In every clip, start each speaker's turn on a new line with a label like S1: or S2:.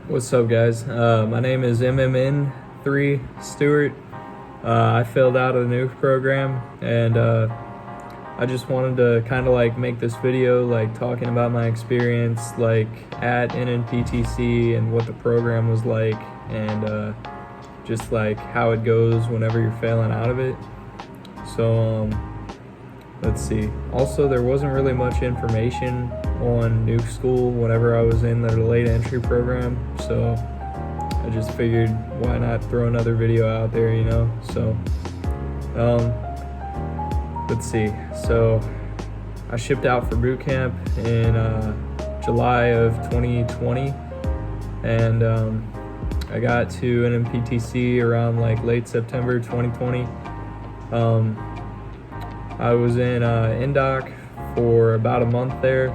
S1: What's up, guys? My name is MMN3 Stewart. I failed out of the Nuke program, and I just wanted to kind of like make this video like talking about my experience like at NNPTC and what the program was like, and just like how it goes whenever you're failing out of it. So let's see. Also, there wasn't really much information on Nuke school whenever I was in the late entry program, so I just figured why not throw another video out there, you know. So let's see. So I shipped out for boot camp in July of 2020, and I got to NNPTC around like late September 2020. I was in NDoc for about a month there,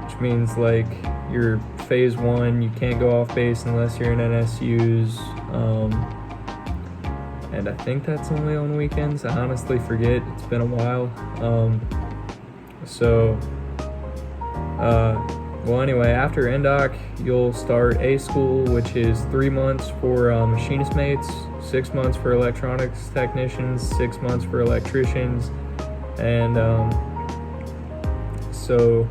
S1: which means like you're phase 1, you can't go off base unless you're in NSUs, and I think that's only on weekends. I honestly forget, it's been a while. Well, anyway, after NDoc, you'll start A school, which is 3 months for machinist mates, 6 months for electronics technicians, 6 months for electricians, and so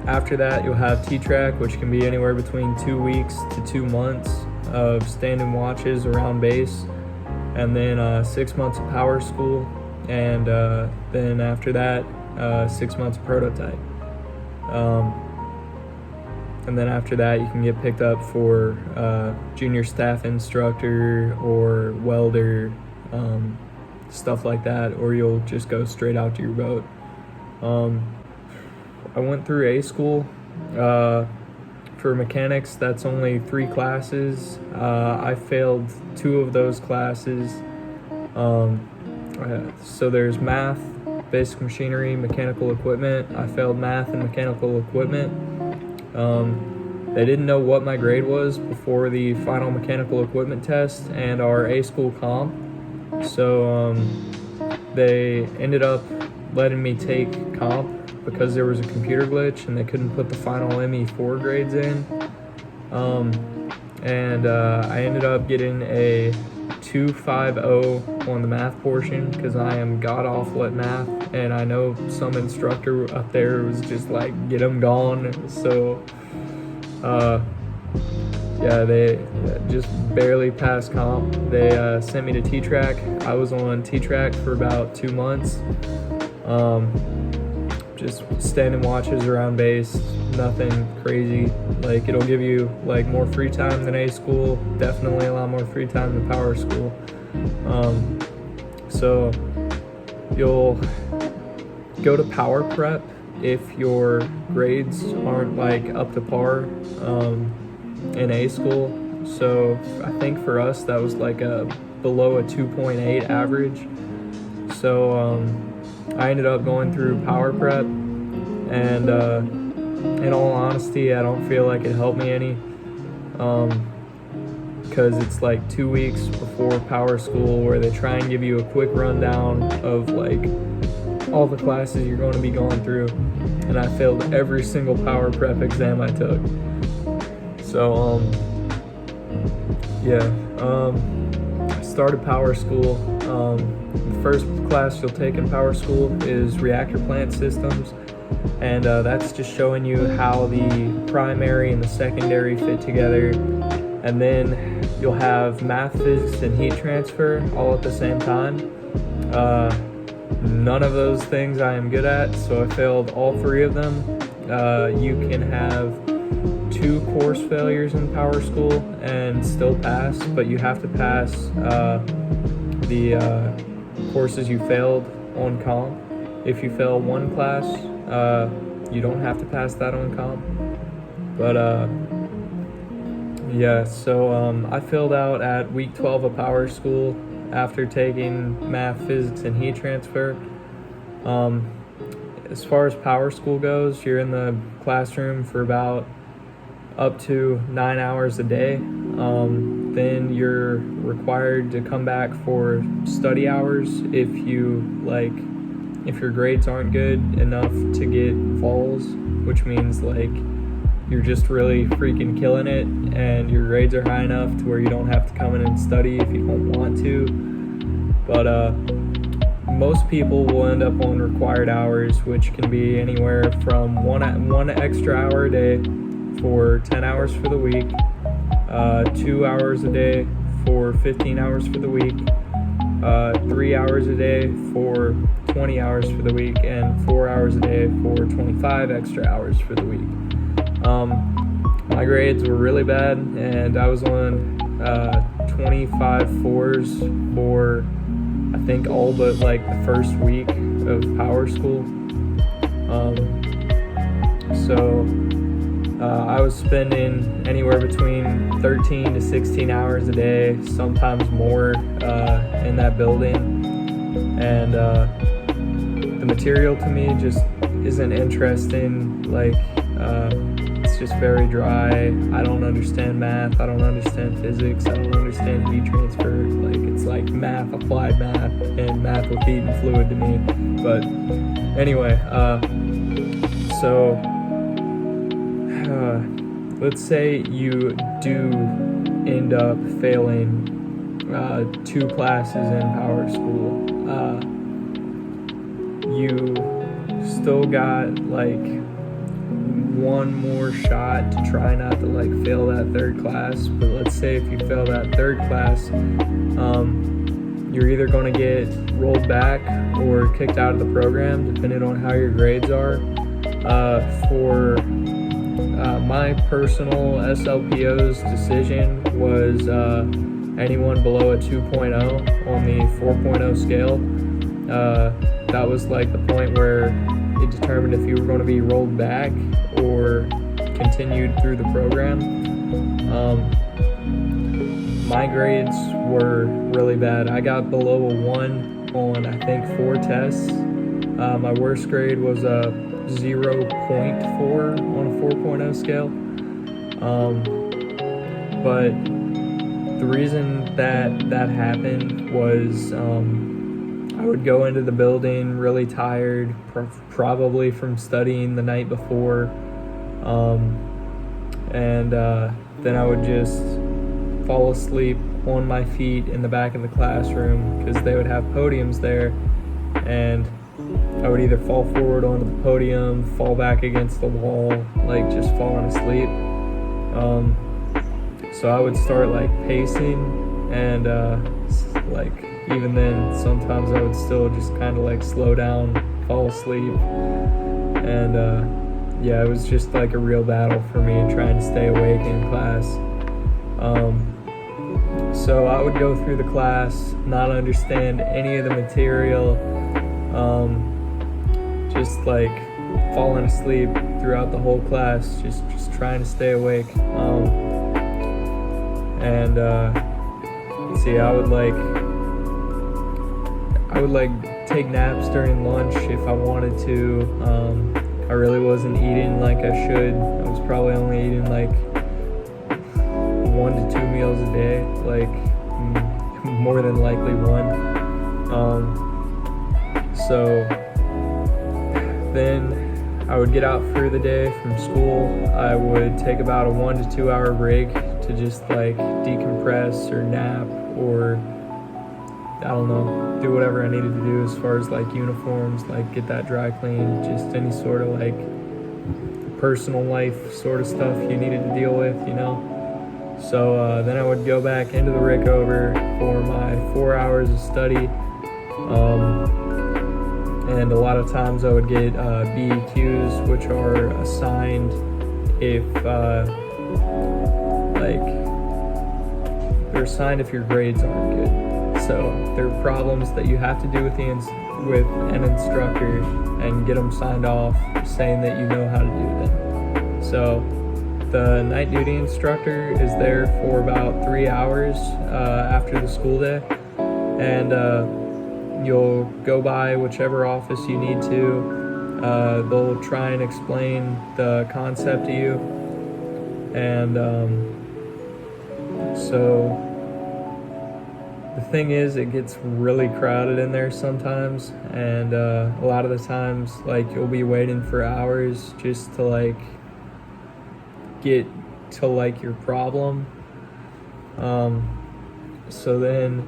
S1: after that, you'll have T-Track, which can be anywhere between 2 weeks to 2 months of standing watches around base, and then 6 months of power school, and then after that, 6 months of prototype. And then after that, you can get picked up for junior staff instructor or welder, stuff like that, or you'll just go straight out to your boat. I went through A school. For mechanics, that's only 3 classes. I failed 2 of those classes. So there's math, basic machinery, mechanical equipment. I failed math and mechanical equipment. They didn't know what my grade was before the final mechanical equipment test and our A school comp, so they ended up letting me take comp because there was a computer glitch and they couldn't put the final ME4 grades in, and I ended up getting a 2.50 on the math portion because I am god-awful at math, and I know some instructor up there was just like, get them gone. So yeah, they just barely passed comp. They sent me to T-Track. I was on T-Track for about 2 months, just standing watches around base, nothing crazy. Like, it'll give you like more free time than A school, definitely a lot more free time than power school. So you'll go to power prep if your grades aren't like up to par in A school. So I think for us that was like below a 2.8 average. So I ended up going through power prep, and in all honesty, I don't feel like it helped me any, because it's like 2 weeks before power school where they try and give you a quick rundown of like all the classes you're going to be going through, and I failed every single power prep exam I took. So I started power school. The first class you'll take in power school is reactor plant systems, and that's just showing you how the primary and the secondary fit together. And then you'll have math, physics, and heat transfer all at the same time. None of those things I am good at, so I failed all 3 of them. You can have 2 course failures in power school and still pass, but you have to pass the courses you failed on comp. If you fail 1 class, you don't have to pass that on comp. But yeah, so I filled out at week 12 of power school after taking math, physics, and heat transfer. As far as power school goes, you're in the classroom for about up to 9 hours a day. Then you're required to come back for study hours if your grades aren't good enough to get vols, which means like you're just really freaking killing it and your grades are high enough to where you don't have to come in and study if you don't want to. But most people will end up on required hours, which can be anywhere from one extra hour a day for 10 hours for the week, 2 hours a day for 15 hours for the week, 3 hours a day for 20 hours for the week, and 4 hours a day for 25 extra hours for the week. My grades were really bad, and I was on 25 fours for I think all but like the first week of power school. So I was spending anywhere between 13 to 16 hours a day, sometimes more, in that building. And the material to me just isn't interesting. Like, it's just very dry. I don't understand math. I don't understand physics. I don't understand heat transfer. Like, it's like math, applied math, and math with heat and fluid to me. But anyway, so let's say you do end up failing 2 classes in power school. You still got like one more shot to try not to like fail that 3rd class. But let's say if you fail that 3rd class, you're either going to get rolled back or kicked out of the program, depending on how your grades are. For my personal SLPO's decision was anyone below a 2.0 on the 4.0 scale. That was like the point where it determined if you were going to be rolled back or continued through the program. My grades were really bad. I got below a 1 on I think 4 tests. My worst grade was a 0.4 on a 4.0 scale. But the reason that happened was I would go into the building really tired, probably from studying the night before, and then I would just fall asleep on my feet in the back of the classroom because they would have podiums there, and I would either fall forward onto the podium, fall back against the wall, like just falling asleep. So I would start like pacing, and like even then sometimes I would still just kind of like slow down, fall asleep, and yeah, it was just like a real battle for me trying to stay awake in class. So I would go through the class, not understand any of the material, just like falling asleep throughout the whole class, just trying to stay awake. And see, I would take naps during lunch if I wanted to. I really wasn't eating like I should. I was probably only eating like 1 to 2 meals a day, like more than likely 1. So then I would get out for the day from school. I would take about a 1 to 2 hour break to just like decompress or nap, or I don't know, do whatever I needed to do as far as like uniforms, like get that dry cleaned, just any sort of like personal life sort of stuff you needed to deal with, you know. So then I would go back into the Rickover for my 4 hours of study, and a lot of times I would get BEQs, which are assigned if like they're assigned if your grades aren't good. So they're problems that you have to do with with an instructor and get them signed off saying that you know how to do them. So the night duty instructor is there for about 3 hours after the school day, and you'll go by whichever office you need to. They'll try and explain the concept to you, and so the thing is, it gets really crowded in there sometimes, and a lot of the times like you'll be waiting for hours just to like get to like your problem. So then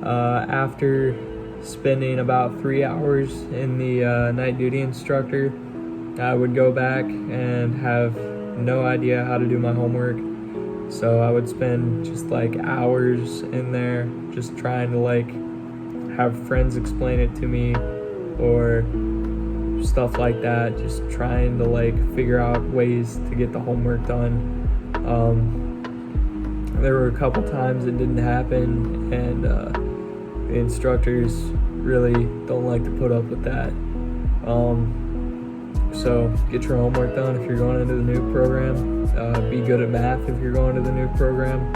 S1: after spending about 3 hours in the night duty instructor, I would go back and have no idea how to do my homework. So I would spend just like hours in there just trying to like have friends explain it to me or stuff like that, just trying to like figure out ways to get the homework done. There were a couple times it didn't happen, and the instructors really don't like to put up with that. So get your homework done if you're going into the Nuke program. Be good at math if you're going to the Nuke program.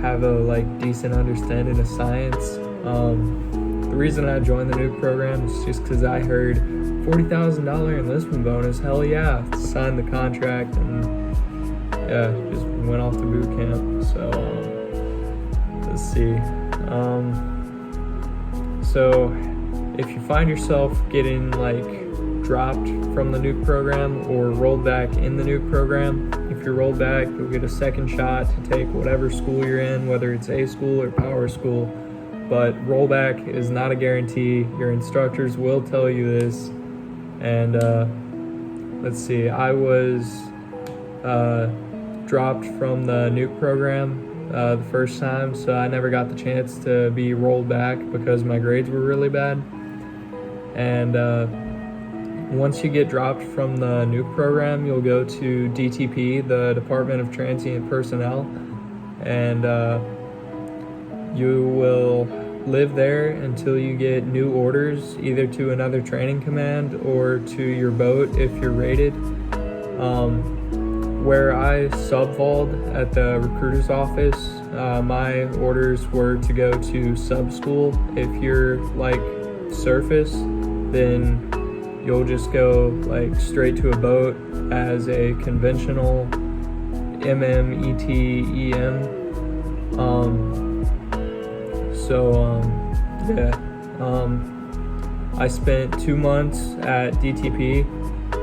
S1: Have a like decent understanding of science. The reason I joined the Nuke program is just because I heard $40,000 enlistment bonus. Hell yeah! Signed the contract and yeah, just went off to boot camp. So let's see. So if you find yourself getting like dropped from the Nuke program or rolled back in the Nuke program, if you're rolled back, you'll get a second shot to take whatever school you're in, whether it's A school or power school. But rollback is not a guarantee. Your instructors will tell you this. And let's see, I was dropped from the Nuke program the first time, so I never got the chance to be rolled back because my grades were really bad. And once you get dropped from the Nuke program, you'll go to DTP, the Department of Transient Personnel, and you will live there until you get new orders, either to another training command or to your boat if you're rated. Where I sub-vauled at the recruiter's office, my orders were to go to sub school. If you're like surface, then you'll just go like straight to a boat as a conventional MMETEM. I spent 2 months at DTP.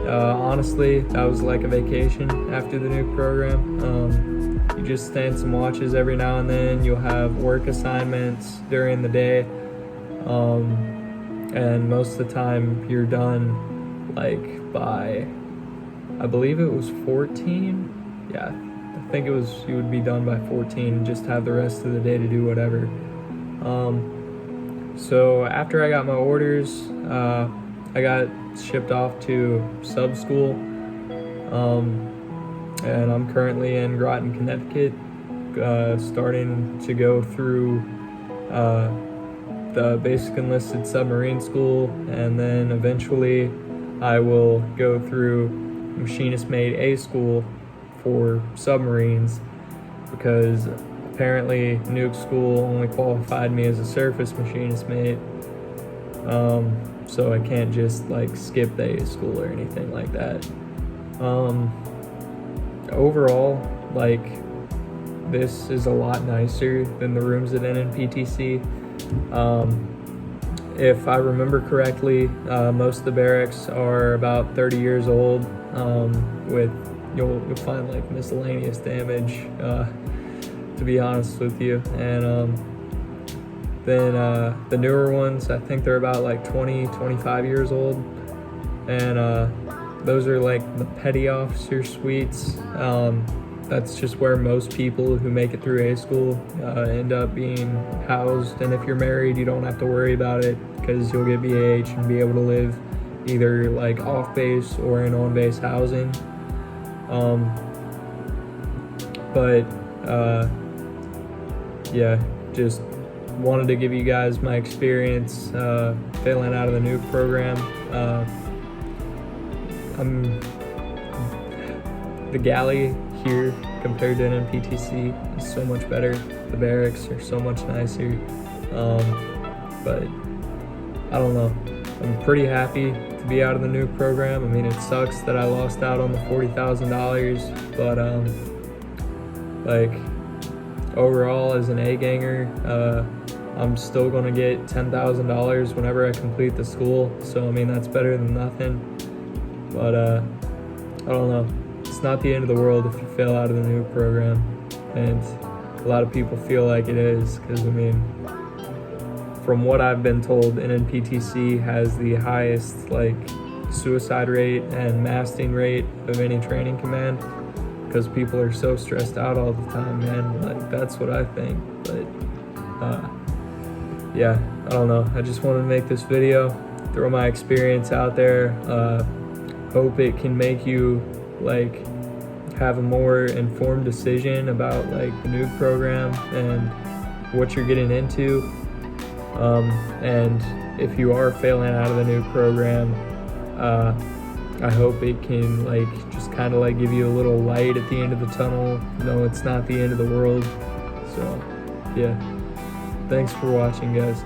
S1: Honestly, that was like a vacation after the Nuke program. You just stand some watches every now and then. You'll have work assignments during the day. And most of the time you're done like by, I believe it was 14. Yeah, I think it was, you would be done by 14 and just have the rest of the day to do whatever. So after I got my orders, I got shipped off to sub school, and I'm currently in Groton, Connecticut, starting to go through the basic enlisted submarine school, and then eventually I will go through machinist mate A school for submarines, because apparently Nuke school only qualified me as a surface machinist mate, so I can't just like skip the A school or anything like that. Overall, like, this is a lot nicer than the rooms at NNPTC. If I remember correctly, most of the barracks are about 30 years old, with you'll find like miscellaneous damage, to be honest with you. And then the newer ones, I think they're about like 25 years old, and those are like the petty officer suites. That's just where most people who make it through A school end up being housed. And if you're married, you don't have to worry about it because you'll get BAH and be able to live either like off base or in on base housing. Yeah, just wanted to give you guys my experience failing out of the Nuke program. The galley here compared to NNPTC is so much better. The barracks are so much nicer. But I don't know. I'm pretty happy to be out of the Nuke program. I mean, it sucks that I lost out on the $40,000, but like overall as an A-ganger, I'm still gonna get $10,000 whenever I complete the school. So I mean, that's better than nothing. But I don't know. It's not the end of the world if you fail out of the Nuke program, and a lot of people feel like it is, because I mean, from what I've been told, NNPTC has the highest like suicide rate and masting rate of any training command, because people are so stressed out all the time, man. Like, that's what I think. But yeah, I don't know. I just wanted to make this video, throw my experience out there. Hope it can make you like have a more informed decision about like the Nuke program and what you're getting into. And if you are failing out of the Nuke program, I hope it can like just kind of like give you a little light at the end of the tunnel. No, it's not the end of the world. So yeah, thanks for watching, guys.